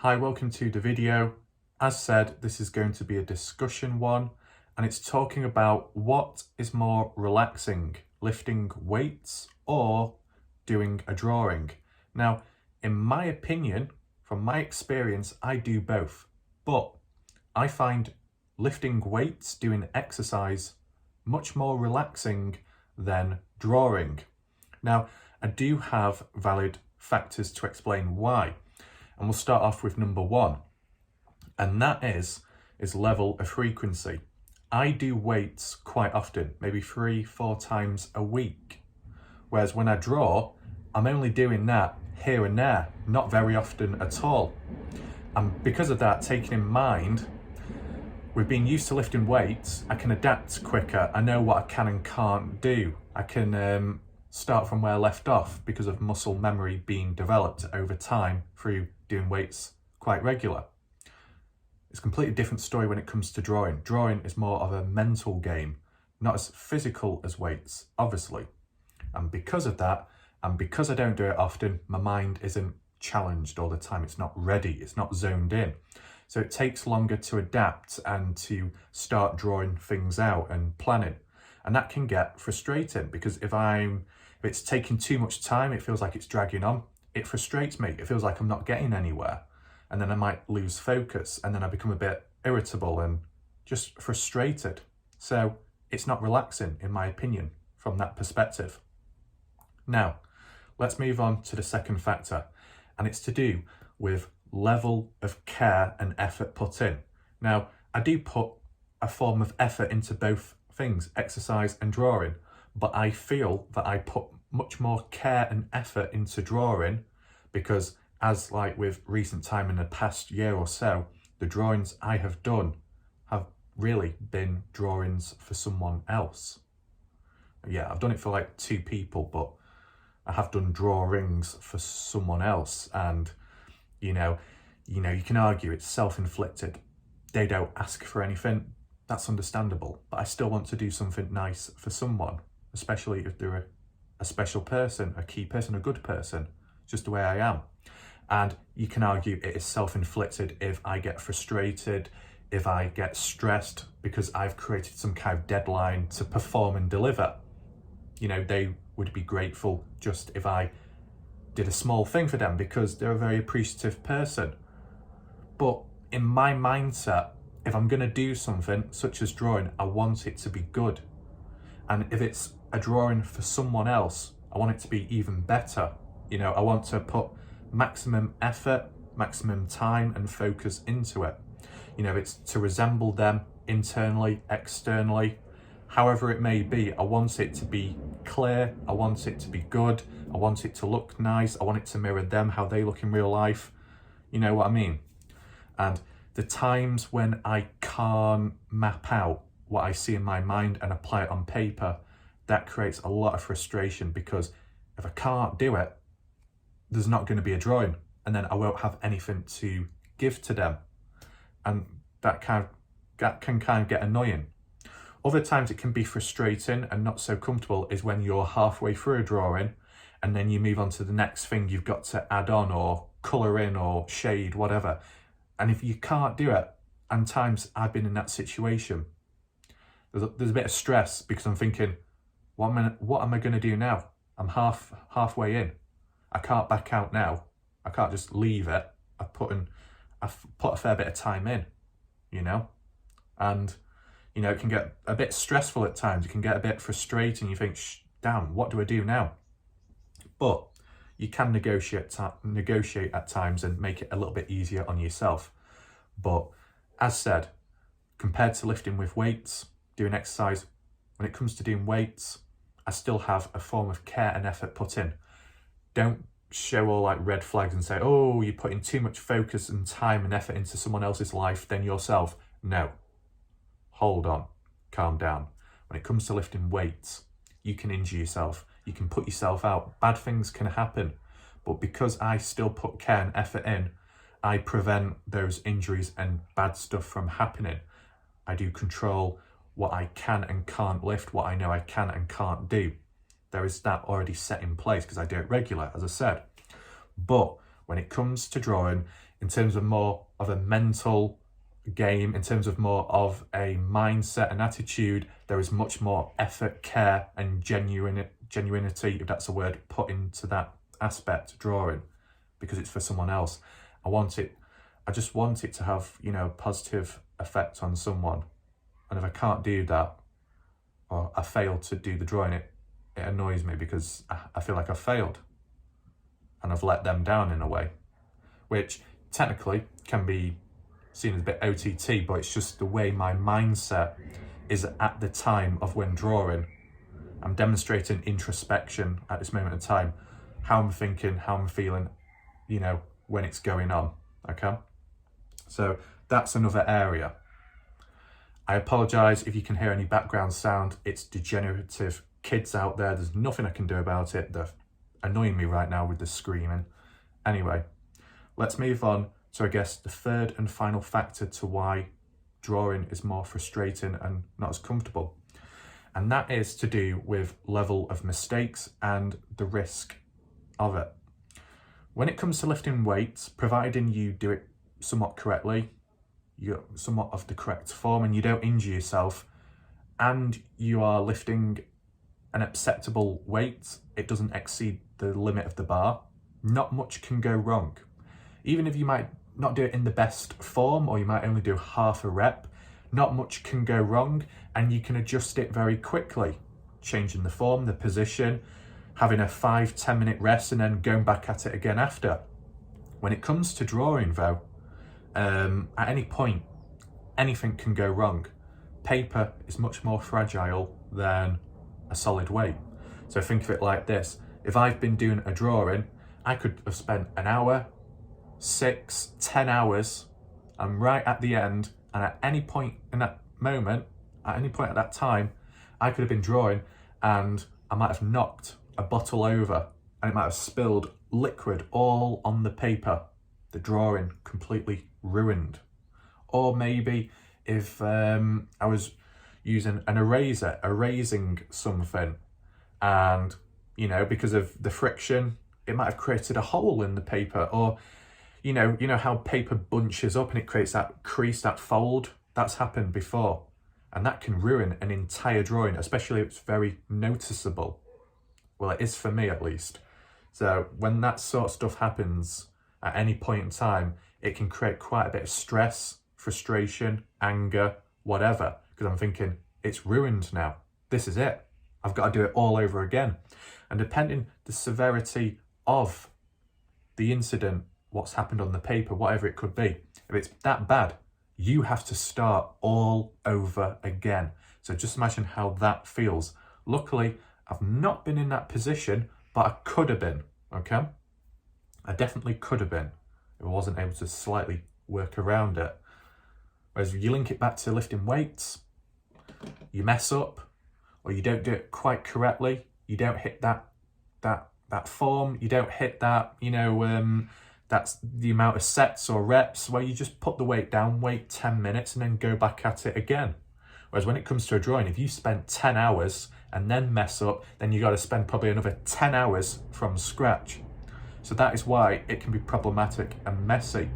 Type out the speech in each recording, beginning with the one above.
Hi, welcome to the video. As said, this is going to be a discussion one, and it's talking about what is more relaxing, lifting weights or doing a drawing. Now, in my opinion, from my experience, I do both, but I find lifting weights, doing exercise, much more relaxing than drawing. Now, I do have valid factors to explain why. And we'll start off with number one, and that is level of frequency. I do weights quite often, maybe 3-4 times a week. Whereas when I draw, I'm only doing that here and there, not very often at all. And because of that, taking in mind, with being used to lifting weights, I can adapt quicker. I know what I can and can't do. I can start from where I left off because of muscle memory being developed over time through doing weights quite regular. It's a completely different story when it comes to drawing. Drawing is more of a mental game, not as physical as weights, obviously. And because of that, and because I don't do it often, my mind isn't challenged all the time. It's not ready, it's not zoned in. So it takes longer to adapt and to start drawing things out and planning. And that can get frustrating because if it's taking too much time, it feels like it's dragging on. It frustrates me. It feels like I'm not getting anywhere. And then I might lose focus and then I become a bit irritable and just frustrated. So it's not relaxing, in my opinion, from that perspective. Now, let's move on to the second factor, and it's to do with level of care and effort put in. Now, I do put a form of effort into both things, exercise and drawing, but I feel that I put much more care and effort into drawing because, as like with recent time in the past year or so, the drawings I have done have really been drawings for someone else. Yeah, I've done it for like 2 people, but I have done drawings for someone else, and you can argue it's self-inflicted. They don't ask for anything. That's understandable, but I still want to do something nice for someone, especially if they're a special person, a key person, a good person, just the way I am. And you can argue it is self-inflicted if I get frustrated, if I get stressed because I've created some kind of deadline to perform and deliver. They would be grateful just if I did a small thing for them because they're a very appreciative person. But in my mindset, if I'm going to do something such as drawing, I want it to be good. And if it's a drawing for someone else, I want it to be even better. I want to put maximum effort, maximum time and focus into it. It's to resemble them internally, externally, however it may be. I want it to be clear, I want it to be good, I want it to look nice, I want it to mirror them, how they look in real life. You know what I mean? And the times when I can't map out what I see in my mind and apply it on paper, that creates a lot of frustration because if I can't do it, there's not going to be a drawing, and then I won't have anything to give to them. And that can kind of get annoying. Other times it can be frustrating and not so comfortable is when you're halfway through a drawing and then you move on to the next thing you've got to add on or colour in or shade, whatever. And if you can't do it, and times I've been in that situation, there's a bit of stress because I'm thinking, what am I going to do now? I'm halfway in. I can't back out now. I can't just leave it. I've put a fair bit of time in, and it can get a bit stressful at times. It can get a bit frustrating. You think, damn, what do I do now? But you can negotiate at times and make it a little bit easier on yourself. But as said, compared to lifting with weights, doing exercise, when it comes to doing weights, I still have a form of care and effort put in. Don't show all like red flags and say, oh, you're putting too much focus and time and effort into someone else's life than yourself. No. Hold on. Calm down. When it comes to lifting weights, you can injure yourself. You can put yourself out. Bad things can happen. But because I still put care and effort in, I prevent those injuries and bad stuff from happening. I do control what I can and can't lift, what I know I can and can't do. There is that already set in place because I do it regular, as I said. But when it comes to drawing, in terms of more of a mental game, in terms of more of a mindset and attitude, there is much more effort, care, and genuinity, if that's a word, put into that aspect drawing, because it's for someone else. I just want it to have, you know, a positive effect on someone. And if I can't do that, or I fail to do the drawing, it annoys me, because I feel like I've failed and I've let them down in a way, which technically can be seen as a bit OTT, but it's just the way my mindset is at the time of when drawing. I'm demonstrating introspection at this moment in time, how I'm thinking, how I'm feeling, you know, when it's going on, okay? So that's another area. I apologise if you can hear any background sound. It's degenerative kids out there. There's nothing I can do about it. They're annoying me right now with the screaming. Anyway, let's move on to, I guess, the third and final factor to why drawing is more frustrating and not as comfortable. And that is to do with level of mistakes and the risk of it. When it comes to lifting weights, providing you do it somewhat correctly, you're somewhat of the correct form and you don't injure yourself, and you are lifting an acceptable weight, it doesn't exceed the limit of the bar, not much can go wrong. Even if you might not do it in the best form, or you might only do half a rep, not much can go wrong, and you can adjust it very quickly, changing the form, the position, having a 5-10 minute rest and then going back at it again after. When it comes to drawing though, at any point, anything can go wrong. Paper is much more fragile than a solid weight. So think of it like this. If I've been doing a drawing, I could have spent an hour, 6, 10 hours, and right at the end, and at any point in that moment, at any point at that time, I could have been drawing and I might have knocked a bottle over and it might have spilled liquid all on the paper. The drawing completely ruined. Or maybe if I was using an eraser, erasing something, and, you know, because of the friction, it might have created a hole in the paper. Or, you know how paper bunches up and it creates that crease, that fold? That's happened before. And that can ruin an entire drawing, especially if it's very noticeable. Well, it is for me at least. So when that sort of stuff happens at any point in time, it can create quite a bit of stress, frustration, anger, whatever. Because I'm thinking, it's ruined now. This is it. I've got to do it all over again. And depending the severity of the incident, what's happened on the paper, whatever it could be, if it's that bad, you have to start all over again. So just imagine how that feels. Luckily, I've not been in that position, but I could have been, okay? I definitely could have been if I wasn't able to slightly work around it. Whereas if you link it back to lifting weights, you mess up, or you don't do it quite correctly, you don't hit that form, you don't hit that, that's the amount of sets or reps, where you just put the weight down, wait 10 minutes and then go back at it again. Whereas when it comes to a drawing, if you spend 10 hours and then mess up, then you got to spend probably another 10 hours from scratch. So that is why it can be problematic and messy.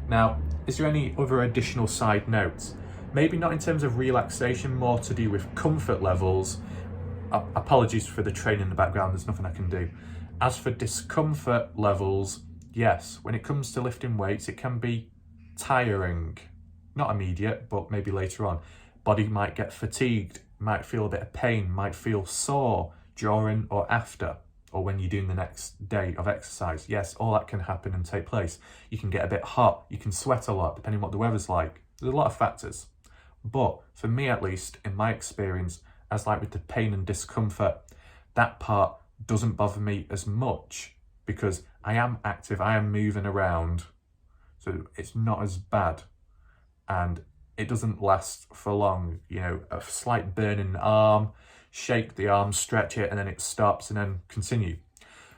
Now, is there any other additional side notes? Maybe not in terms of relaxation, more to do with comfort levels. Apologies for the train in the background, there's nothing I can do. As for discomfort levels, yes, when it comes to lifting weights, it can be tiring. Not immediate, but maybe later on. Body might get fatigued, might feel a bit of pain, might feel sore during or after, or when you're doing the next day of exercise. Yes, all that can happen and take place. You can get a bit hot, you can sweat a lot, depending on what the weather's like. There's a lot of factors. But for me, at least, in my experience, as like with the pain and discomfort, that part doesn't bother me as much because I am active, I am moving around, so it's not as bad. And it doesn't last for long, a slight burn in the arm, shake the arm, stretch it, and then it stops and then continue.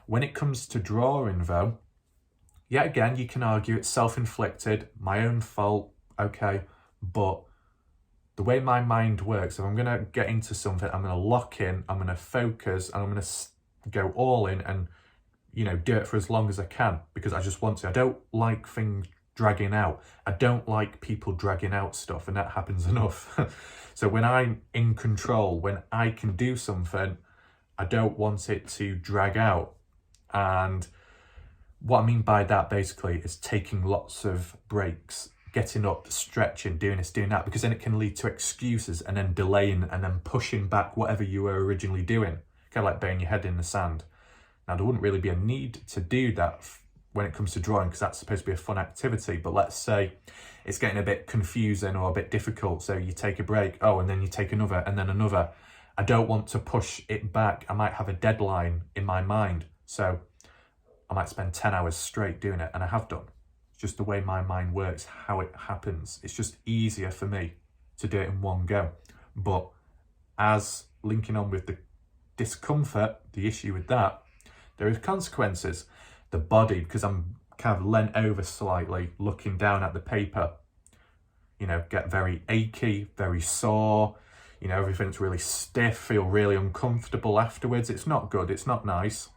When it comes to drawing though, yet again, you can argue it's self-inflicted, my own fault, okay, but the way my mind works, if I'm going to get into something, I'm going to lock in, I'm going to focus, and I'm going to go all in and you know, do it for as long as I can because I just want to. I don't like things dragging out. I don't like people dragging out stuff, and that happens enough. So when I'm in control, when I can do something, I don't want it to drag out. And what I mean by that basically is taking lots of breaks, getting up, stretching, doing this, doing that, because then it can lead to excuses and then delaying and then pushing back whatever you were originally doing. Kind of like burying your head in the sand. Now, there wouldn't really be a need to do that when it comes to drawing because that's supposed to be a fun activity. But let's say it's getting a bit confusing or a bit difficult. So you take a break, and then you take another and then another. I don't want to push it back. I might have a deadline in my mind. So I might spend 10 hours straight doing it, and I have done. It's just the way my mind works, how it happens. It's just easier for me to do it in one go. But as linking on with the discomfort, the issue with that, there is consequences. The body, because I'm kind of leant over slightly, looking down at the paper, you know, get very achy, very sore, you know, everything's really stiff, feel really uncomfortable afterwards. It's not good, it's not nice,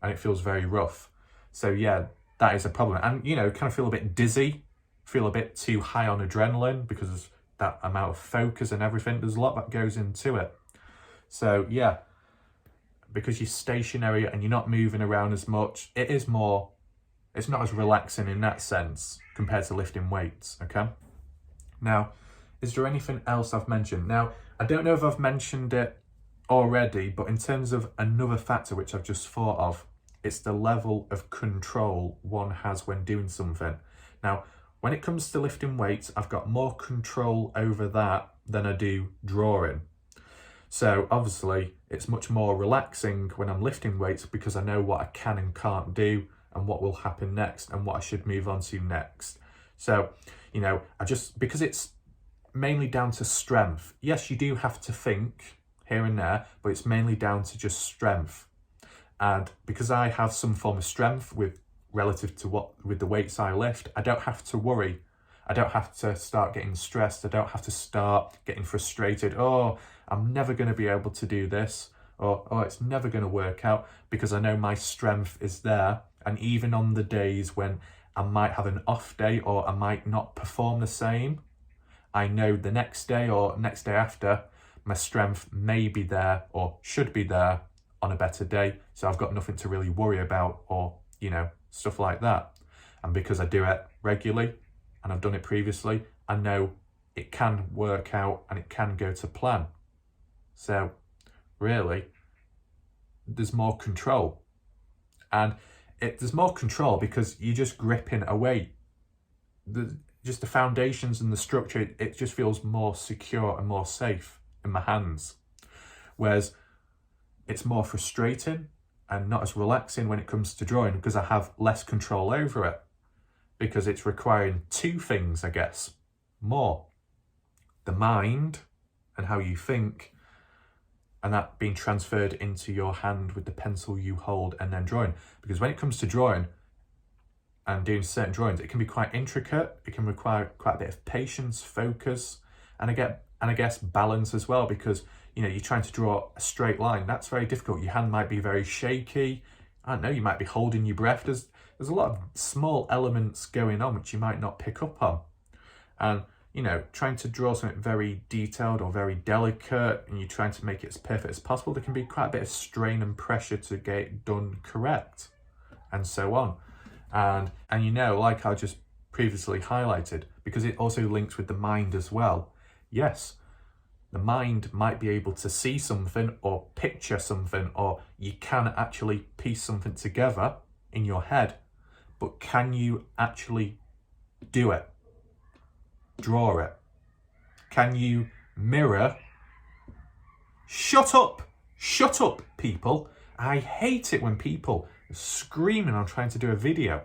and it feels very rough. So yeah, that is a problem. And, you know, kind of feel a bit dizzy, feel a bit too high on adrenaline because of that amount of focus and everything. There's a lot that goes into it. So yeah, because you're stationary and you're not moving around as much, it's not as relaxing in that sense compared to lifting weights, okay? Now, is there anything else I've mentioned? Now, I don't know if I've mentioned it already, but in terms of another factor which I've just thought of, it's the level of control one has when doing something. Now, when it comes to lifting weights, I've got more control over that than I do drawing. So obviously it's much more relaxing when I'm lifting weights because I know what I can and can't do and what will happen next and what I should move on to next. So, you know, because it's mainly down to strength. Yes, you do have to think here and there, but it's mainly down to just strength. And because I have some form of strength with the weights I lift, I don't have to worry. I don't have to start getting stressed. I don't have to start getting frustrated. Oh, I'm never going to be able to do this. Or, oh, it's never going to work out, because I know my strength is there. And even on the days when I might have an off day or I might not perform the same, I know the next day or next day after, my strength may be there or should be there on a better day. So I've got nothing to really worry about or, you know, stuff like that. And because I do it regularly and I've done it previously, I know it can work out and it can go to plan. So really, there's more control. And there's more control because you're just gripping a weight. Just the foundations and the structure, it just feels more secure and more safe in my hands. Whereas it's more frustrating and not as relaxing when it comes to drawing because I have less control over it. Because it's requiring two things, I guess, more. The mind and how you think, and that being transferred into your hand with the pencil you hold and then drawing. Because when it comes to drawing and doing certain drawings, it can be quite intricate. It can require quite a bit of patience, focus, and I guess balance as well, because, you know, you're trying to draw a straight line. That's very difficult. Your hand might be very shaky. I don't know, you might be holding your breath. There's a lot of small elements going on which you might not pick up on. And, you know, trying to draw something very detailed or very delicate and you're trying to make it as perfect as possible, there can be quite a bit of strain and pressure to get it done correct and so on. And you know, like I just previously highlighted, because it also links with the mind as well. Yes, the mind might be able to see something or picture something, or you can actually piece something together in your head, but can you actually do it? Draw it? Can you mirror? Shut up, people. I hate it when people are screaming on trying to do a video.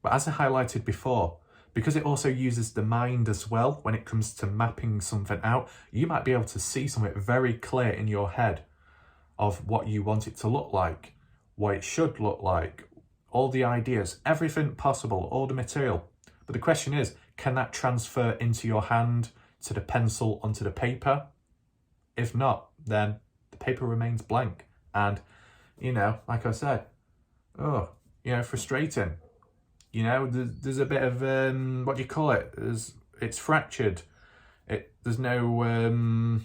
But as I highlighted before, because it also uses the mind as well when it comes to mapping something out, you might be able to see something very clear in your head of what you want it to look like, what it should look like, all the ideas, everything possible, all the material. But the question is, Can that transfer into your hand to the pencil onto the paper? If not, then the paper remains blank. And, you know, like I said, frustrating. You know, there's a bit of, what do you call it? It's fractured. There's no,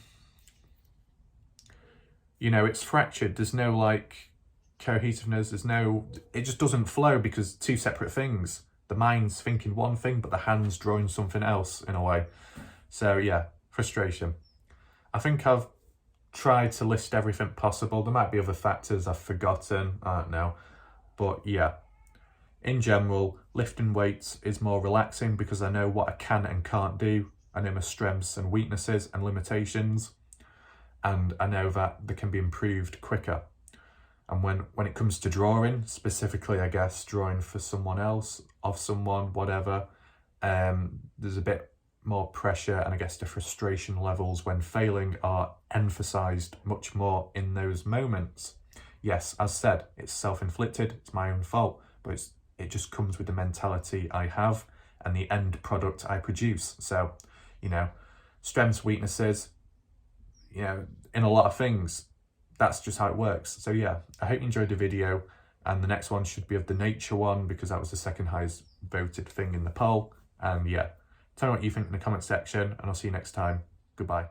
it's fractured. There's no, like, cohesiveness. It just doesn't flow because two separate things. The mind's thinking one thing, but the hand's drawing something else in a way. So, yeah, frustration. I think I've tried to list everything possible. There might be other factors I've forgotten. I don't know. But, yeah. In general, lifting weights is more relaxing because I know what I can and can't do. I know my strengths and weaknesses and limitations, and I know that they can be improved quicker. And when it comes to drawing, specifically, I guess, drawing for someone else, of someone, whatever, there's a bit more pressure, and I guess the frustration levels when failing are emphasised much more in those moments. Yes, as said, it's self-inflicted, it's my own fault, but it just comes with the mentality I have and the end product I produce. So, strengths, weaknesses, in a lot of things, that's just how it works. So yeah, I hope you enjoyed the video, and the next one should be of the nature one because that was the second highest voted thing in the poll. And yeah, tell me what you think in the comment section, and I'll see you next time. Goodbye.